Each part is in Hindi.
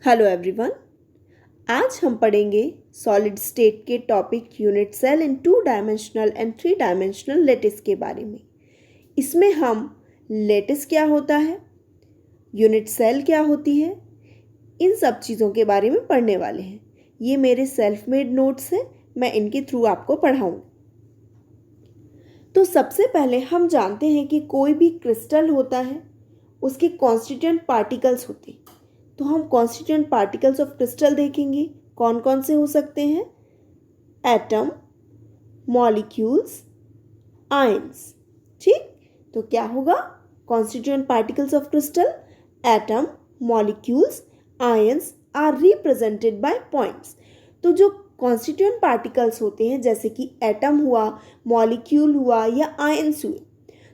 Hello everyone. आज हम पढ़ेंगे सॉलिड स्टेट के topic unit cell in 2 dimensional and 3 dimensional lattice के बारे में। इसमें हम लेटिस क्या होता है, यूनिट सेल क्या होती है, इन सब चीज़ों के बारे में पढ़ने वाले हैं। ये मेरे सेल्फ मेड नोट्स हैं, मैं इनके थ्रू आपको पढ़ाऊँगी। तो सबसे पहले हम जानते हैं कि कोई भी क्रिस्टल होता है, उसके कॉन्स्टिट्यूएंट पार्टिकल्स होते हैं। तो हम कॉन्स्टिट्यूएंट पार्टिकल्स ऑफ क्रिस्टल देखेंगे। कौन कौन से हो सकते हैं? Atom, molecules, ions. ठीक, तो क्या होगा? Constituent particles of crystal, atom, molecules, ions are represented by points. तो जो कॉन्स्टिट्यूएंट पार्टिकल्स होते हैं, जैसे कि एटम हुआ, मॉलिक्यूल हुआ या आयंस हुए,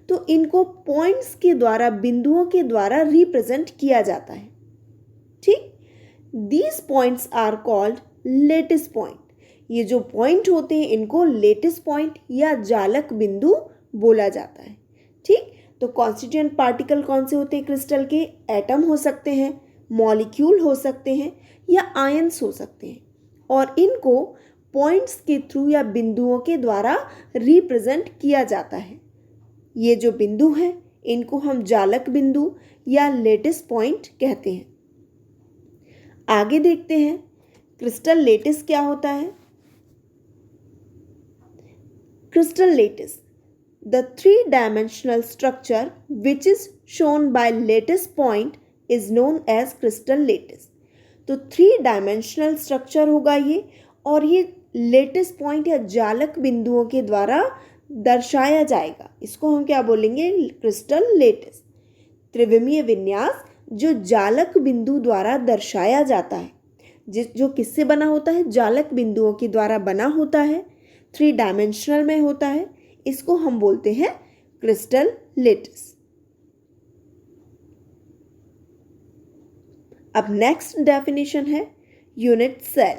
तो इनको पॉइंट्स के द्वारा, बिंदुओं के द्वारा रिप्रेजेंट किया जाता है। ठीक, these points are called lattice point. ये जो पॉइंट होते हैं इनको लेटिस पॉइंट या जालक बिंदु बोला जाता है। ठीक, तो कॉन्स्टिट्यूएंट पार्टिकल कौन से होते हैं क्रिस्टल के? एटम हो सकते हैं, मॉलिक्यूल हो सकते हैं या आयंस हो सकते हैं, और इनको पॉइंट्स के थ्रू या बिंदुओं के द्वारा रिप्रेजेंट किया जाता है। ये जो बिंदु हैं इनको हम जालक बिंदु या लेटिस पॉइंट कहते हैं। आगे देखते हैं क्रिस्टल लेटिस क्या होता है। Crystal lattice, the 3 dimensional structure which is shown by lattice point is known as crystal lattice. तो 3 डायमेंशनल स्ट्रक्चर होगा ये, और ये लेटिस पॉइंट या जालक बिंदुओं के द्वारा दर्शाया जाएगा। इसको हम क्या बोलेंगे? Crystal lettuce. त्रिविमीय विन्यास जो जालक बिंदु द्वारा दर्शाया जाता है, जो किससे बना होता है? जालक बिंदुओं के द्वारा बना होता है, 3 डायमेंशनल में होता है, इसको हम बोलते हैं क्रिस्टल लेटिस। अब नेक्स्ट डेफिनेशन है यूनिट सेल।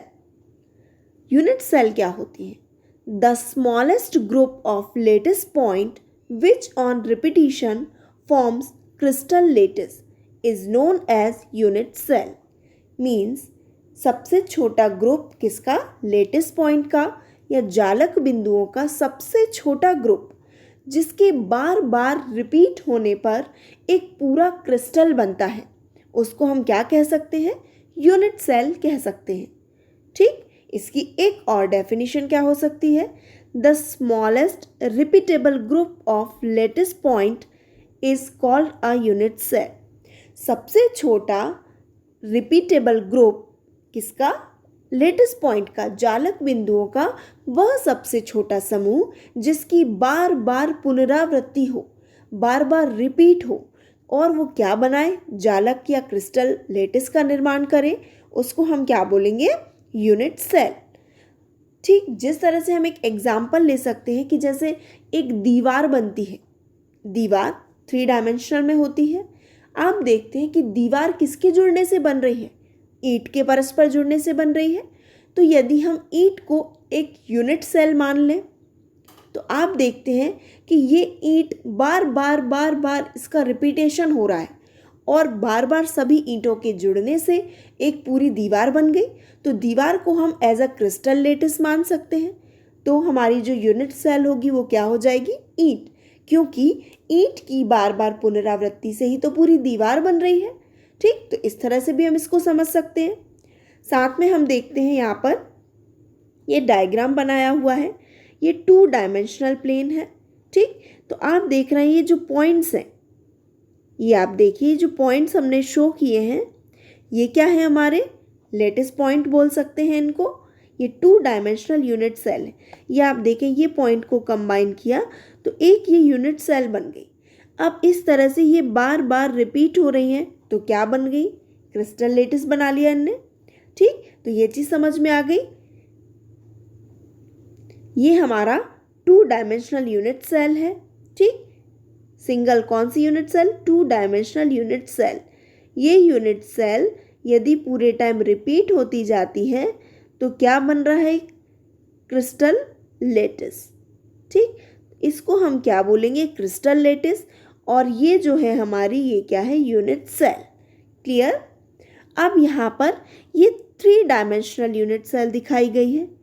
यूनिट सेल क्या होती है? The smallest group of lattice point which on repetition forms crystal lattice is known as unit cell। Means सबसे छोटा ग्रुप किसका? लेटिस पॉइंट का या जालक बिंदुओं का सबसे छोटा ग्रुप, जिसके बार बार रिपीट होने पर एक पूरा क्रिस्टल बनता है, उसको हम क्या कह सकते हैं? यूनिट सेल कह सकते हैं। ठीक, इसकी एक और डेफिनेशन क्या हो सकती है? The smallest repeatable group of lattice point is called a unit cell. सबसे छोटा रिपीटेबल ग्रुप किसका? लेटिस पॉइंट का, जालक बिंदुओं का वह सबसे छोटा समूह जिसकी बार बार पुनरावृत्ति हो, बार बार रिपीट हो, और वो क्या बनाए? जालक या क्रिस्टल लेटिस का निर्माण करे, उसको हम क्या बोलेंगे? Unit cell. ठीक, जिस तरह से हम एक एग्जाम्पल ले सकते हैं कि जैसे एक दीवार बनती है, दीवार 3 डायमेंशनल में होती है। आप देखते हैं कि दीवार किसके जुड़ने से बन रही है? ईंट के परस्पर जुड़ने से बन रही है। तो यदि हम ईंट को एक यूनिट सेल मान लें, तो आप देखते हैं कि ये ईंट बार बार बार बार इसका रिपीटेशन हो रहा है, और बार बार सभी ईंटों के जुड़ने से एक पूरी दीवार बन गई। तो दीवार को हम एज अ क्रिस्टल लेटिस मान सकते हैं। तो हमारी जो यूनिट सेल होगी वो क्या हो जाएगी? ईंट, क्योंकि ईंट की बार बार पुनरावृत्ति से ही तो पूरी दीवार बन रही है। ठीक, तो इस तरह से भी हम इसको समझ सकते हैं। साथ में हम देखते हैं यहाँ पर ये डायग्राम बनाया हुआ है, ये 2 डायमेंशनल प्लेन है। ठीक, तो आप देख रहे हैं ये जो पॉइंट्स हैं, ये आप देखिए जो पॉइंट्स हमने शो किए हैं, ये क्या है? हमारे लेटिस पॉइंट बोल सकते हैं इनको। ये 2 डायमेंशनल यूनिट सेल है। ये आप देखें, ये पॉइंट को कंबाइन किया तो एक ये यूनिट सेल बन गई। अब इस तरह से ये बार बार रिपीट हो रही हैं, तो क्या बन गई? क्रिस्टल लेटिस बना लिया इनने। ठीक, तो ये चीज़ समझ में आ गई। ये हमारा 2 डायमेंशनल यूनिट सेल है। ठीक, सिंगल कौन सी unit cell? 2 dimensional unit cell. ये यूनिट सेल यदि पूरे टाइम रिपीट होती जाती है तो क्या बन रहा है? Crystal lattice. ठीक, इसको हम क्या बोलेंगे? Crystal lattice. और ये जो है हमारी, ये क्या है? Unit cell. क्लियर? अब यहाँ पर ये 3 डायमेंशनल यूनिट सेल दिखाई गई है।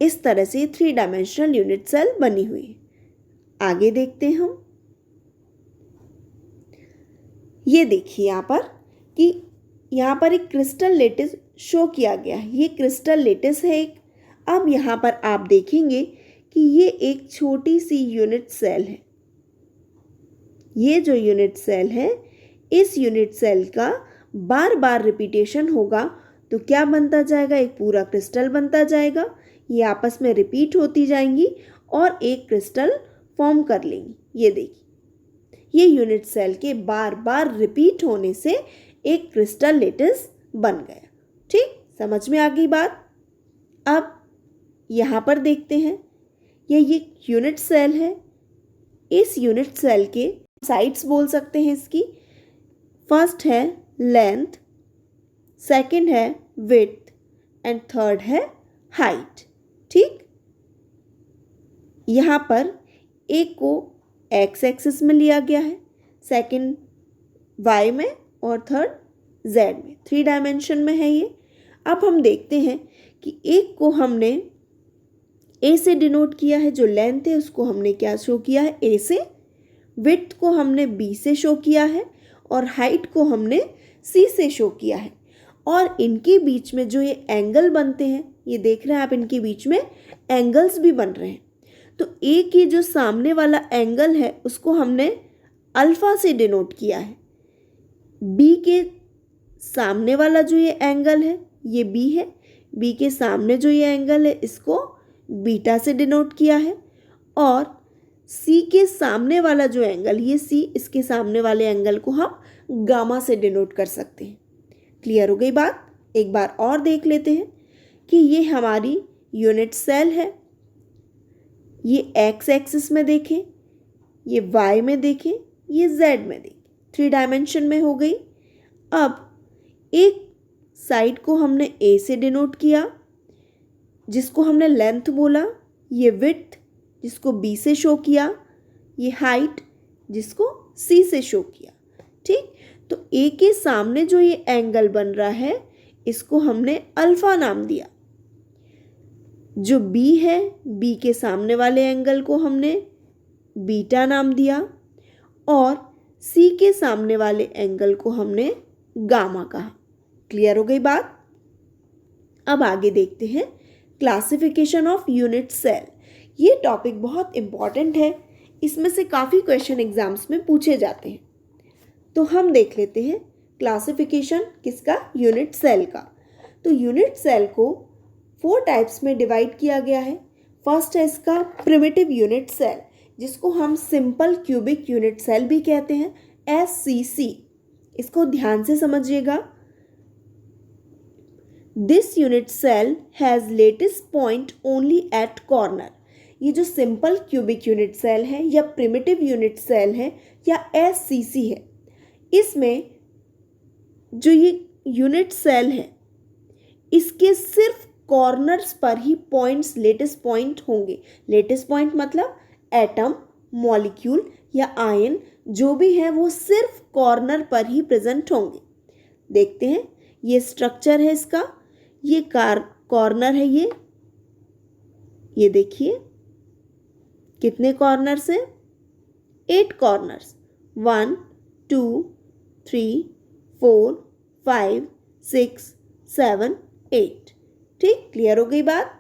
इस तरह से 3 डायमेंशनल यूनिट सेल बनी हुई है। आगे देखते हैं हम। ये देखिए यहाँ पर कि यहाँ पर एक क्रिस्टल लेटिस शो किया गया है। ये क्रिस्टल लेटिस है एक। अब यहाँ पर आप देखेंगे कि ये एक छोटी सी यूनिट सेल है। ये जो यूनिट सेल है, इस यूनिट सेल का बार बार रिपीटेशन होगा तो क्या बनता जाएगा? एक पूरा क्रिस्टल बनता जाएगा। ये आपस में रिपीट होती जाएंगी और एक क्रिस्टल फॉर्म कर लेंगी। ये देखिए, ये यूनिट सेल के बार बार रिपीट होने से एक क्रिस्टल लेटिस बन गया। ठीक, समझ में आ गई बात। अब यहाँ पर देखते हैं, ये यूनिट सेल है। इस यूनिट सेल के साइड्स बोल सकते हैं इसकी। फर्स्ट है लेंथ, सेकंड है विड्थ एंड थर्ड है हाइट। ठीक, यहाँ पर एक को एक्स एक्सिस में लिया गया है, सेकंड वाई में और थर्ड जेड में। 3 डायमेंशन में है ये। अब हम देखते हैं कि एक को हमने ए से डिनोट किया है, जो लेंथ है उसको हमने क्या शो किया है? ए से। विड्थ को हमने बी से शो किया है और हाइट को हमने सी से शो किया है। और इनके बीच में जो ये एंगल बनते हैं, ये देख रहे हैं आप, इनके बीच में एंगल्स भी बन रहे हैं। तो ए की जो सामने वाला एंगल है उसको हमने अल्फा से डिनोट किया है। बी के सामने वाला जो ये एंगल है ये बी है। बी के सामने जो ये एंगल है इसको बीटा से डिनोट किया है। और सी के सामने वाला जो एंगल, ये सी, इसके सामने वाले एंगल को हम गामा से डिनोट कर सकते हैं। क्लियर हो गई बात? एक बार और देख लेते हैं कि ये हमारी यूनिट सेल है। ये एक्स एक्सिस में देखें, ये वाई में देखें, ये जेड में देखें। 3 डायमेंशन में हो गई। अब एक साइड को हमने ए से डिनोट किया, जिसको हमने लेंथ बोला। ये विड्थ, जिसको बी से शो किया। ये हाइट, जिसको सी से शो किया। ठीक, तो ए के सामने जो ये एंगल बन रहा है इसको हमने अल्फा नाम दिया। जो बी है, बी के सामने वाले एंगल को हमने बीटा नाम दिया और सी के सामने वाले एंगल को हमने गामा कहा। क्लियर हो गई बात? अब आगे देखते हैं क्लासिफिकेशन ऑफ यूनिट सेल। ये टॉपिक बहुत इंपॉर्टेंट है, इसमें से काफ़ी क्वेश्चन एग्जाम्स में पूछे जाते हैं। तो हम देख लेते हैं क्लासिफिकेशन किसका? यूनिट सेल का। तो यूनिट सेल को 4 टाइप्स में डिवाइड किया गया है। फर्स्ट है इसका प्रिमिटिव यूनिट सेल, जिसको हम सिंपल क्यूबिक यूनिट सेल भी कहते हैं, SCC। इसको ध्यान से समझिएगा। This unit cell has latest point only at corner. ये जो सिंपल क्यूबिक यूनिट सेल है या प्रिमिटिव यूनिट सेल है या SCC है, इसमें जो ये यूनिट सेल है इसके सिर्फ कॉर्नर्स पर ही पॉइंट्स, लेटेस्ट पॉइंट होंगे। लेटेस्ट पॉइंट मतलब एटम, मॉलिक्यूल या आयन जो भी है वो सिर्फ कॉर्नर पर ही प्रेजेंट होंगे। देखते हैं, ये स्ट्रक्चर है इसका। ये कॉर्नर है। ये देखिए कितने कॉर्नर्स हैं? 8 कॉर्नर्स। 1 2 3 4 5 6 7 8। ठीक, क्लियर हो गई बात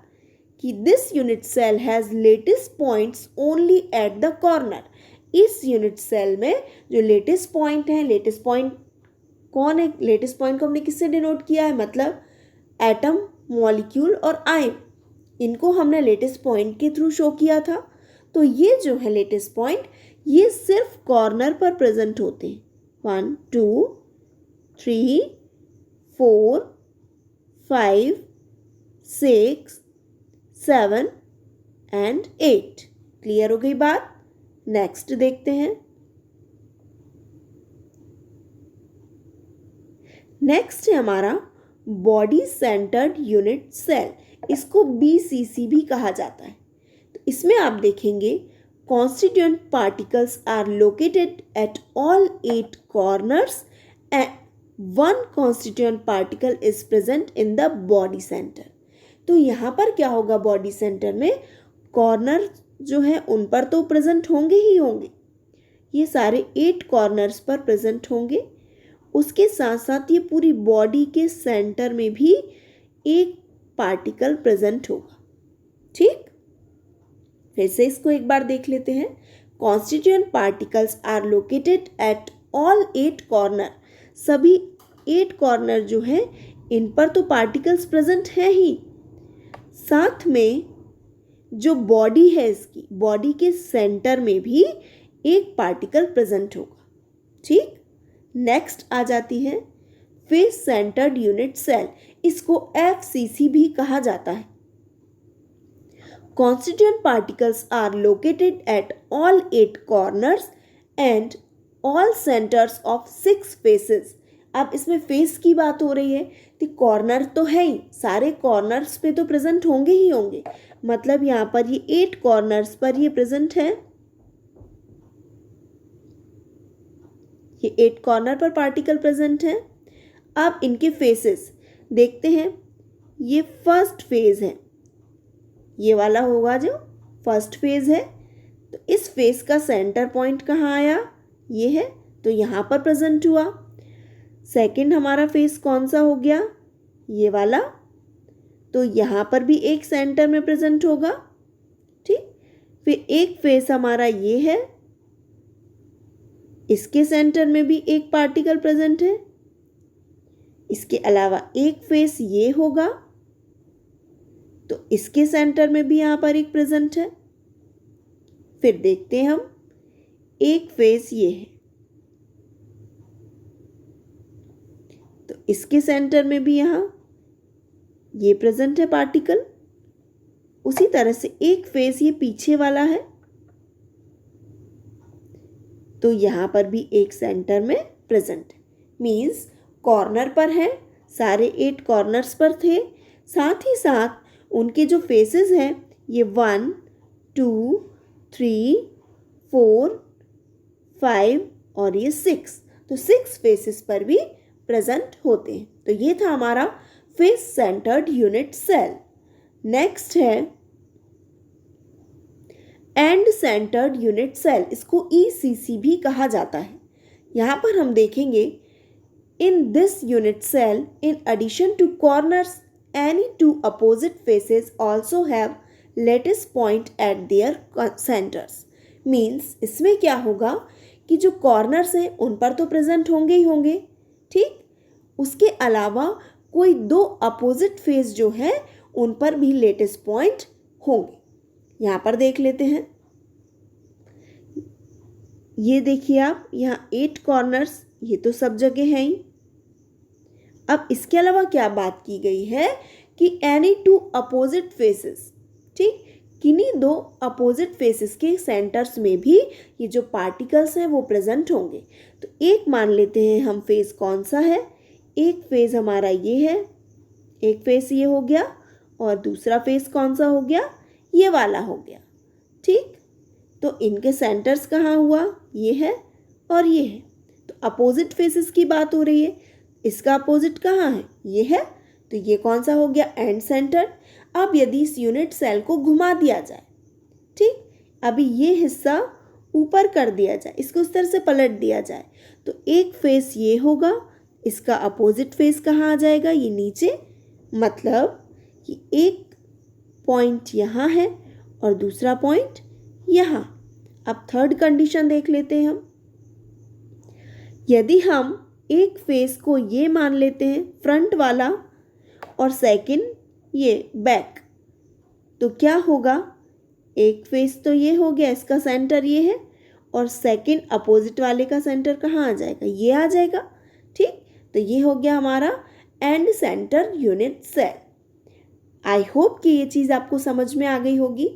कि this unit cell has latest points only at the corner. इस यूनिट सेल में जो लेटेस्ट पॉइंट है, लेटेस्ट पॉइंट कौन है? लेटेस्ट पॉइंट को हमने किससे डिनोट किया है? मतलब एटम, मॉलिक्यूल और आयन, इनको हमने लेटेस्ट पॉइंट के थ्रू शो किया था। तो ये जो है लेटेस्ट पॉइंट, ये सिर्फ कॉर्नर पर प्रेजेंट होते हैं। 1 2 3 4 5 6 7 एंड 8। क्लियर हो गई बात? नेक्स्ट देखते हैं। नेक्स्ट है हमारा बॉडी सेंटर्ड यूनिट सेल। इसको BCC भी कहा जाता है। तो इसमें आप देखेंगे constituent particles are located at all 8 corners and one constituent particle is present in the body center. तो यहाँ पर क्या होगा, बॉडी सेंटर में कॉर्नर जो है उन पर तो प्रेजेंट होंगे ही होंगे, ये सारे 8 कॉर्नर्स पर प्रेजेंट होंगे। उसके साथ साथ ये पूरी बॉडी के सेंटर में भी एक पार्टिकल प्रेजेंट होगा। ठीक, फिर से इसको एक बार देख लेते हैं। Constituent particles are located at all 8 corner, सभी 8 कॉर्नर जो है इन पर तो पार्टिकल्स प्रेजेंट हैं ही, साथ में जो बॉडी है इसकी, बॉडी के सेंटर में भी एक पार्टिकल प्रेजेंट होगा। ठीक, नेक्स्ट आ जाती है फेस सेंटर्ड यूनिट सेल, इसको FCC भी कहा जाता है। Constituent particles are located at all 8 corners and all centers of 6 faces. अब इसमें फेस की बात हो रही है तो कॉर्नर तो है ही, सारे कॉर्नर्स पे तो प्रेजेंट होंगे ही होंगे, मतलब यहाँ पर ये 8 कॉर्नर्स पर ये प्रेजेंट है, ये 8 कॉर्नर पर पार्टिकल प्रेजेंट है। अब इनके फेसेस देखते हैं, ये फर्स्ट फेज है, ये वाला होगा जो फर्स्ट फेज है, तो इस फेज का सेंटर पॉइंट कहाँ आया, ये है, तो यहाँ पर प्रेजेंट हुआ। सेकंड हमारा फेज कौन सा हो गया, ये वाला, तो यहाँ पर भी एक सेंटर में प्रेजेंट होगा। ठीक, फिर एक फेज हमारा ये है, इसके सेंटर में भी एक पार्टिकल प्रेजेंट है। इसके अलावा एक फेस ये होगा, तो इसके सेंटर में भी यहाँ पर एक प्रेजेंट है। फिर देखते हैं हम, एक फेस ये है, तो इसके सेंटर में भी यहाँ ये प्रेजेंट है पार्टिकल। उसी तरह से एक फेस ये पीछे वाला है, तो यहाँ पर भी एक सेंटर में प्रेजेंट है। मीन्स कॉर्नर पर है, सारे 8 कॉर्नर्स पर थे, साथ ही साथ उनके जो फेसेस हैं ये 1, 2, 3, 4, 5 और ये 6, तो 6 फेसेस पर भी प्रेजेंट होते हैं। तो ये था हमारा face centred unit cell. Next है एंड सेंटर्ड यूनिट सेल, इसको ECC भी कहा जाता है। यहाँ पर हम देखेंगे, in this unit cell in addition to corners any two opposite faces also have lattice point at their centers. Means इसमें क्या होगा कि जो कॉर्नर्स हैं उन पर तो प्रेजेंट होंगे ही होंगे। ठीक, उसके अलावा कोई 2 अपोजिट फेस जो है उन पर भी लेटिस पॉइंट होंगे। यहाँ पर देख लेते हैं, ये देखिए आप, यहाँ 8 कॉर्नर्स, ये तो सब जगह हैं ही। अब इसके अलावा क्या बात की गई है कि एनी 2 अपोजिट फेसेस, ठीक, किन्हीं 2 अपोजिट फेसेस के सेंटर्स में भी ये जो पार्टिकल्स हैं वो प्रेजेंट होंगे। तो एक मान लेते हैं हम फेस कौन सा है, एक फेस हमारा ये है, एक फेस ये हो गया, और दूसरा फेस कौन सा हो गया, ये वाला हो गया। ठीक, तो इनके सेंटर्स कहाँ हुआ, ये है और ये है, तो अपोजिट फेसेस की बात हो रही है। इसका अपोजिट कहाँ है, ये है, तो ये कौन सा हो गया, एंड सेंटर। अब यदि इस यूनिट सेल को घुमा दिया जाए, ठीक, अभी ये हिस्सा ऊपर कर दिया जाए, इसको इस तरह से पलट दिया जाए, तो एक फेस ये होगा, इसका अपोजिट फेस कहाँ आ जाएगा, ये नीचे, मतलब कि एक पॉइंट यहाँ है और दूसरा पॉइंट यहाँ। अब थर्ड कंडीशन देख लेते हैं हम, यदि हम एक फेस को ये मान लेते हैं फ्रंट वाला और सेकंड ये बैक, तो क्या होगा, एक फेस तो ये हो गया, इसका सेंटर ये है, और सेकंड अपोजिट वाले का सेंटर कहाँ आ जाएगा, ये आ जाएगा। ठीक, तो ये हो गया हमारा end centre unit cell. I hope कि ये चीज़ आपको समझ में आ गई होगी।